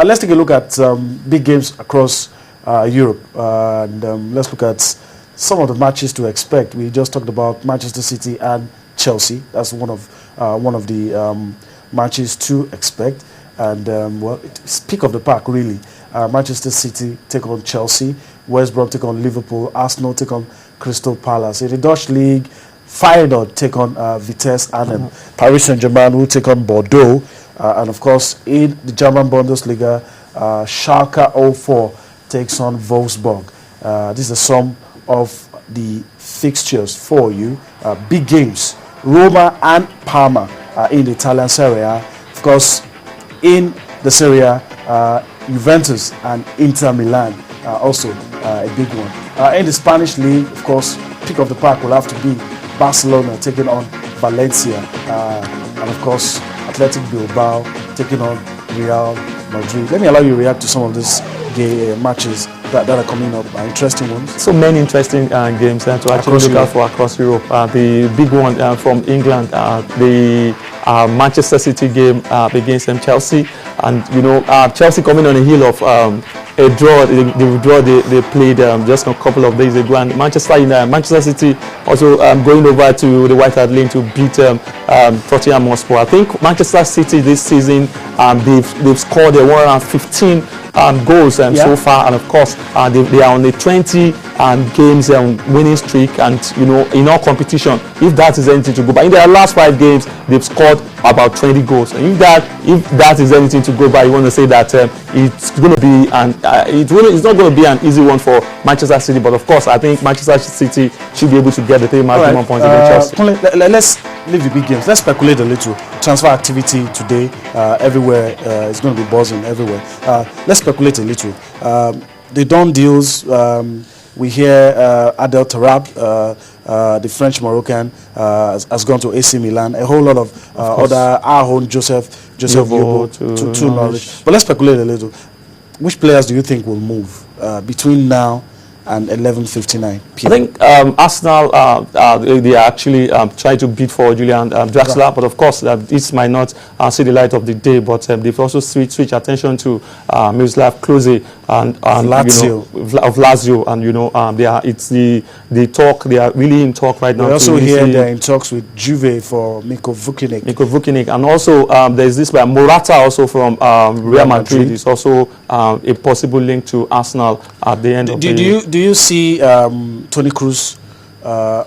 Let's take a look at big games across Europe, and let's look at some of the matches to expect. We just talked about Manchester City and Chelsea. That's one of the matches to expect. And well, it's pick of the pack really. Manchester City take on Chelsea, West Brom take on Liverpool, Arsenal take on Crystal Palace. In the Dutch League, Feyenoord take on Vitesse Arnhem. Paris Saint-Germain will take on Bordeaux. And of course, in the German Bundesliga, Schalke 04 takes on Wolfsburg. This is some of the fixtures for you. Big games. Roma and Parma in the Italian Serie A. Of course, in the Serie A, Juventus and Inter Milan also a big one. In the Spanish League, of course, pick of the pack will have to be Barcelona taking on Valencia. And of course, Athletic Bilbao taking on Real Madrid. Let me allow you to react to some of these matches that are coming up, interesting ones. So many interesting games to actually look out for across Europe. The big one from England, the Manchester City game against Chelsea, and you know Chelsea coming on the heel of a draw. The draw they played just a couple of days ago, and Manchester City also going over to the White Hart Lane to beat Tottenham Hotspur. I think Manchester City this season they've scored 115 goals so far, and of course they are on a 20 games winning streak, and you know in all competition, if that is anything to go by, in their last 5 games they've scored about 20 goals, and if that is anything to go by, you want to say that it's going to be it's not going to be an easy one for Manchester City, but of course I think Manchester City should be able to get the 3 maximum points against Chelsea. Let's leave the big games. Let's speculate a little. Transfer activity today everywhere is going to be buzzing everywhere. Let's speculate a little. The done deals. We hear Adel Tarab, the French Moroccan, has gone to AC Milan. A whole lot of other our own Joseph Yobo to Norwich. But let's speculate a little. Which players do you think will move between now and 11:59 p.m. I think Arsenal they are actually trying to bid for Julian Draxler, but of course this might not see the light of the day. But they've also switched attention to Miroslav Klose and Lazio. You know, of Lazio, and you know they are really in talk right now. We also hear they're in talks with Juve for Niko Vukinic. And also there's this by Morata also from Real Madrid. Is also a possible link to Arsenal at the end of the year. Do you see Toni Kroos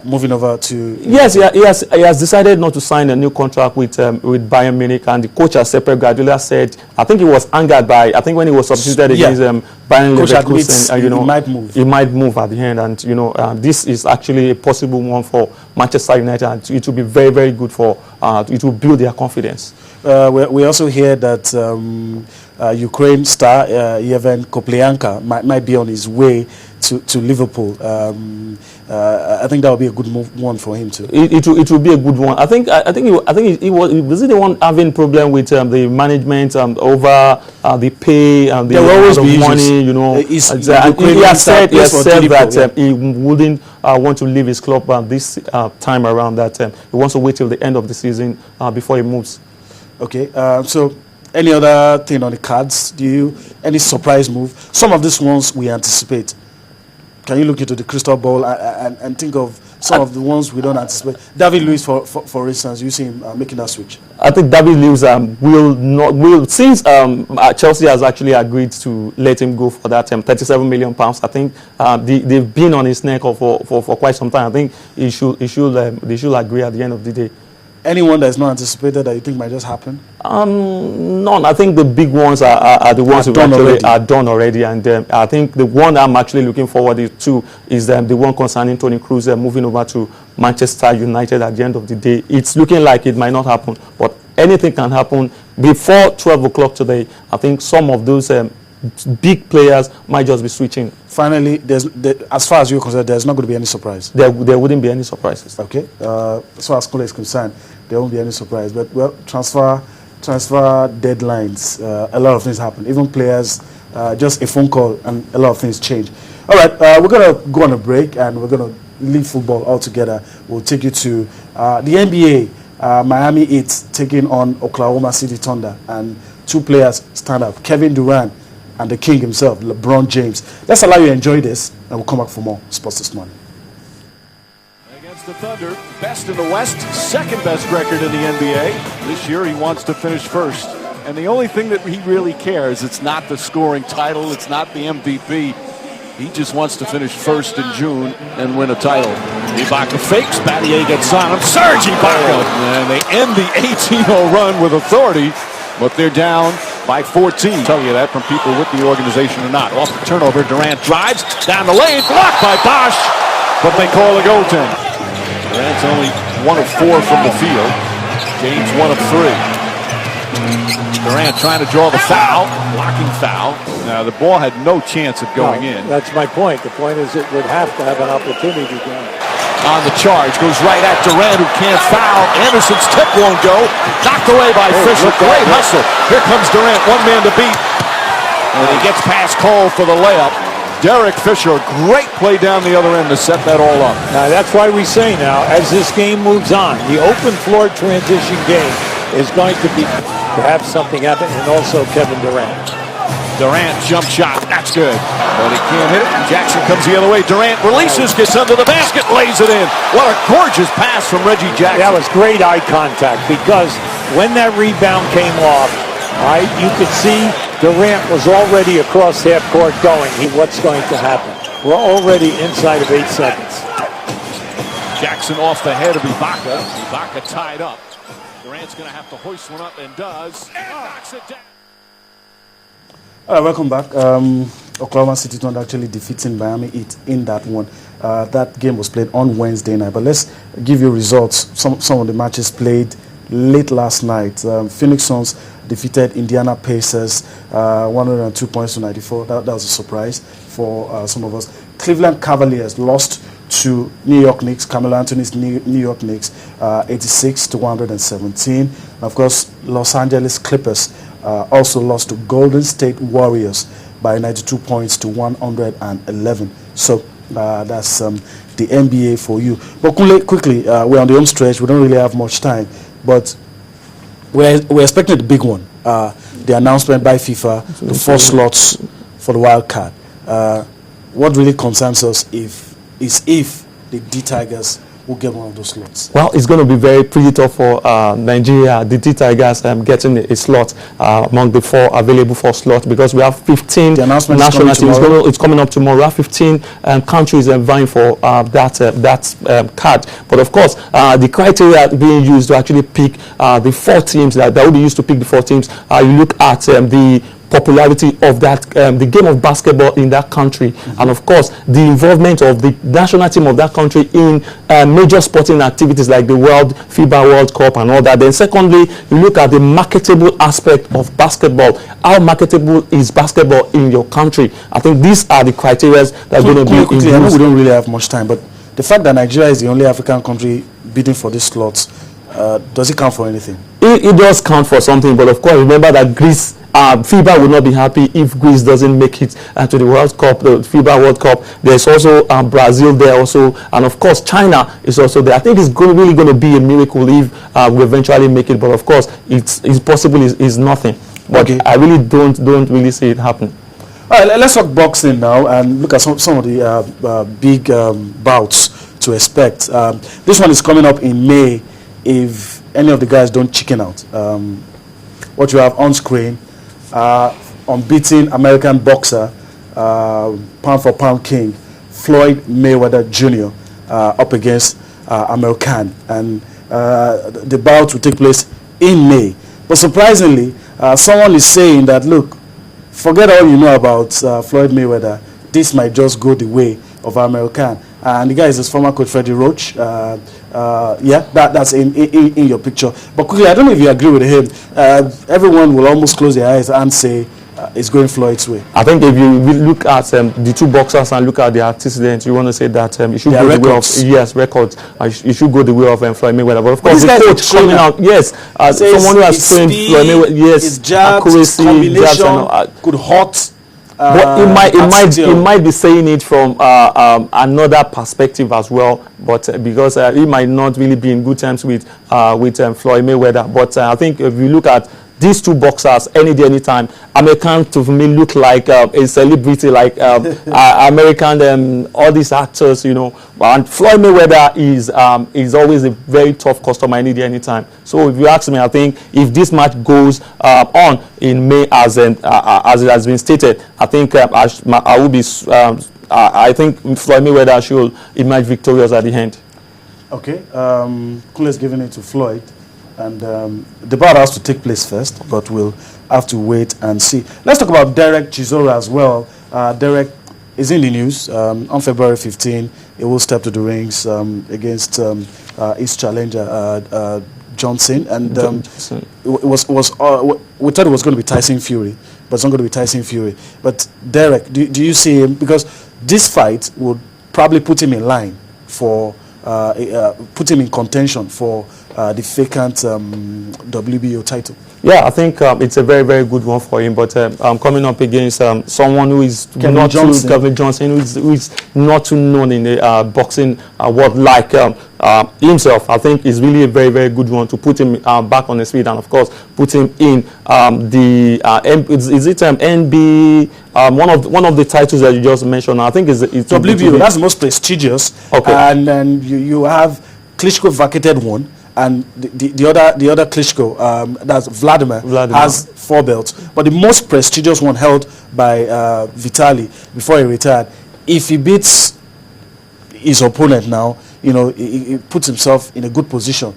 moving over to? Yes, he has decided not to sign a new contract with Bayern Munich, and the coach, as Pep Guardiola said, I think he was angered by, I think when he was substituted against Bayern Leverkusen, you know, he might move at the end, and you know this is actually a possible one for Manchester United, and it will be very, very good for it will build their confidence. We also hear that Ukraine star Yevhen Koplyanka might be on his way to Liverpool. I think that would be a good one for him too. It will be a good one. I think he was the one having problem with the management over the pay and the amount of money. You know, he has said that he wouldn't want to leave his club this time around. That he wants to wait till the end of the season before he moves. Okay, so any other thing on the cards? Any surprise move? Some of these ones we anticipate. Can you look into the crystal ball and think of some of the ones we don't anticipate? David Luiz, for instance, you see him making that switch. I think David Luiz will since Chelsea has actually agreed to let him go for that £37 million. I think they've been on his neck for quite some time. I think they should agree at the end of the day. Anyone that is not anticipated that you think might just happen? None. I think the big ones are the ones who actually are done already, and I think the one I'm actually looking forward to is the one concerning Toni Kroos moving over to Manchester United at the end of the day. It's looking like it might not happen, but anything can happen before 12 o'clock today. I think some of those big players might just be switching. Finally, as far as you're concerned, there's not going to be any surprise. There wouldn't be any surprises. Okay. As far as Kole is concerned, there won't be any surprise. But well, transfer deadlines, a lot of things happen. Even players, just a phone call and a lot of things change. All right, we're going to go on a break and we're going to leave football altogether. We'll take you to the NBA. Miami Heat taking on Oklahoma City Thunder, and two players stand out: Kevin Durant and the king himself, LeBron James. Let's allow you to enjoy this, and we'll come back for more sports this morning. Against the Thunder, best in the West, second best record in the NBA. This year he wants to finish first. And the only thing that he really cares, it's not the scoring title, it's not the MVP. He just wants to finish first in June and win a title. Ibaka fakes, Battier gets on him, Serge Ibaka! And they end the 18-0 run with authority, but they're down by 14. Tell you that from people with the organization or not. Off the turnover, Durant drives down the lane, blocked by Bosch, but they call a goaltend. Durant's only 1 of 4 from the field. James 1 of 3. Durant trying to draw the foul, blocking foul. Now the ball had no chance of going in. That's my point. The point is it would have to have an opportunity to go. On the charge, goes right at Durant, who can't foul. Anderson's tip won't go. Knocked away by Fisher. Great hustle. Here comes Durant, one man to beat. And he gets past Cole for the layup. Derek Fisher, great play down the other end to set that all up. Now that's why we say now, as this game moves on, the open floor transition game is going to have something happen, and also Kevin Durant. Durant jump shot, that's good, but he can't hit it. Jackson comes the other way. Durant releases, gets under the basket, lays it in. What a gorgeous pass from Reggie Jackson. That was great eye contact, because when that rebound came off, you could see Durant was already across half court going. What's going to happen? We're already inside of 8 seconds. Jackson off the head of Ibaka. Ibaka tied up. Durant's going to have to hoist one up and does. And knocks it down. All right, welcome back. Oklahoma City Thunder actually defeating Miami Heat in that one. That game was played on Wednesday night, but let's give you results. Some of the matches played late last night. Phoenix Suns defeated Indiana Pacers 102 points to 94. That was a surprise for some of us. Cleveland Cavaliers lost to New York Knicks, Carmelo Anthony's New York Knicks, 86 to 117. Of course, Los Angeles Clippers also lost to Golden State Warriors by 92 points to 111. So that's the NBA for you. But quickly, we're on the home stretch. We don't really have much time, but we're expecting the big one. The announcement by FIFA, the 4 slots for the wild card. What really concerns us is if the D Tigers will get one of those slots. Well, it's going to be very pretty tough for Nigeria. The D Tigers getting a slot among the 4 available 4 slots, because we have 15 national teams. It's coming up tomorrow. We have 15 countries vying for that card. But of course, the criteria being used to actually pick the 4 teams that will be used to pick the 4 teams. You look at the popularity of that the game of basketball in that country, and of course the involvement of the national team of that country in major sporting activities like the FIFA.World Cup and all that. Then secondly, you look at the marketable aspect of basketball. How marketable is basketball in your country? I think these are the criteria that are going to be quickly. I know we don't really have much time, but the fact that Nigeria is the only African country bidding for these slots, does it count for anything? It does count for something, but of course remember that Greece, FIBA will not be happy if Greece doesn't make it to the World Cup, the FIBA World Cup. There's also Brazil there also, and of course China is also there. I think it's really going to be a miracle if we eventually make it, but of course it's possible is nothing. But okay. I really don't really see it happen. All right, let's talk boxing now and look at some of the big bouts to expect. This one is coming up in May if any of the guys don't chicken out. What you have on screen, unbeaten American boxer, pound for pound king, Floyd Mayweather Jr. Up against Amir Khan. And the bout will take place in May. But surprisingly, someone is saying that, look, forget all you know about Floyd Mayweather. This might just go the way of Amir Khan. And the guy is his former coach, Freddie Roach. Yeah, that's in your picture. But quickly, I don't know if you agree with him. Everyone will almost close their eyes and say it's going Floyd's way. I think if you look at the 2 boxers and look at their antecedents, you want to say that it should go the way of records. You should go the way of Floyd Mayweather. But of course, the coach coming out, yes, someone who has trained Floyd Mayweather, yes, his jabs, accuracy, combination could hurt. But it might be saying it from another perspective as well, but because he might not really be in good terms with Floyd Mayweather. But I think if you look at these two boxers, any day, anytime, American to me look like a celebrity, like American, all these actors, you know. And Floyd Mayweather is always a very tough customer any day, anytime. So if you ask me, I think if this match goes on in May as it has been stated, I think I will be. I think Floyd Mayweather should emerge victorious at the end. Okay, Kunle's giving it to Floyd, and the battle has to take place first, but we'll have to wait and see. Let's talk about Derek Chisora as well. Derek is in the news. On February 15, he will step to the rings against his challenger Johnson, and we thought it was going to be Tyson Fury, but it's not going to be Tyson Fury. But Derek, do you see him? Because this fight would probably put him in line for. Put him in contention for the vacant WBO title. Yeah, I think it's a very, very good one for him. But coming up against someone who is Kevin Johnson, who is not too known in the boxing world like himself, I think is really a very, very good one to put him back on his feet, and of course put him in the NB. One of the titles that you just mentioned, I think is WBO. That's the most prestigious. Okay. And then you have Klitschko vacated one, and the other Klitschko, that's Vladimir, has 4 belts. But the most prestigious one held by Vitaly before he retired. If he beats his opponent now, you know, he puts himself in a good position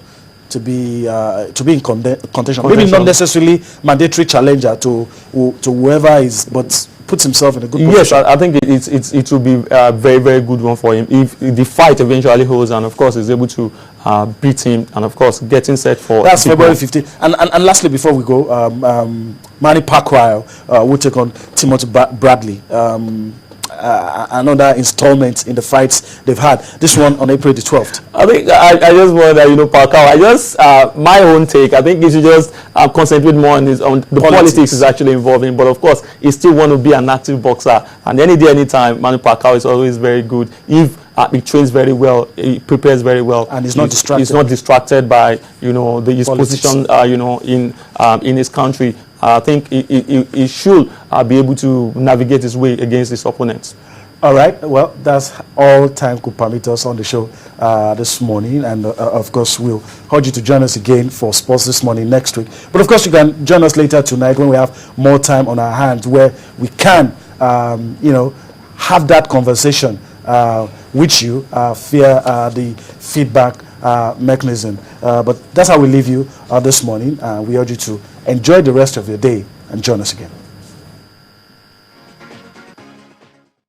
to be in contention. Maybe not necessarily mandatory challenger to whoever is, but puts himself in a good position. Yes, I think it will be a very, very good one for him if the fight eventually holds, and of course is able to beat him, and of course getting set for. That's February 15th. And lastly, before we go, Manny Pacquiao will take on Timothy Bradley. Another installment in the fights they've had. This one on April the 12th. I think I just want to, Pacquiao. My own take. I think he should just concentrate more on the politics is actually involving. But of course, he still want to be an active boxer. And any day, anytime, Manny Pacquiao is always very good. If he trains very well, he prepares very well, and he's not distracted. He's not distracted by his position in his country. I think he should be able to navigate his way against his opponents. All right. Well, that's all time could permit us on the show this morning. And, of course, we'll urge you to join us again for Sports This Morning next week. But, of course, you can join us later tonight when we have more time on our hands where we can, have that conversation with you via the feedback mechanism. But that's how we leave you this morning. We urge you to enjoy the rest of your day and join us again.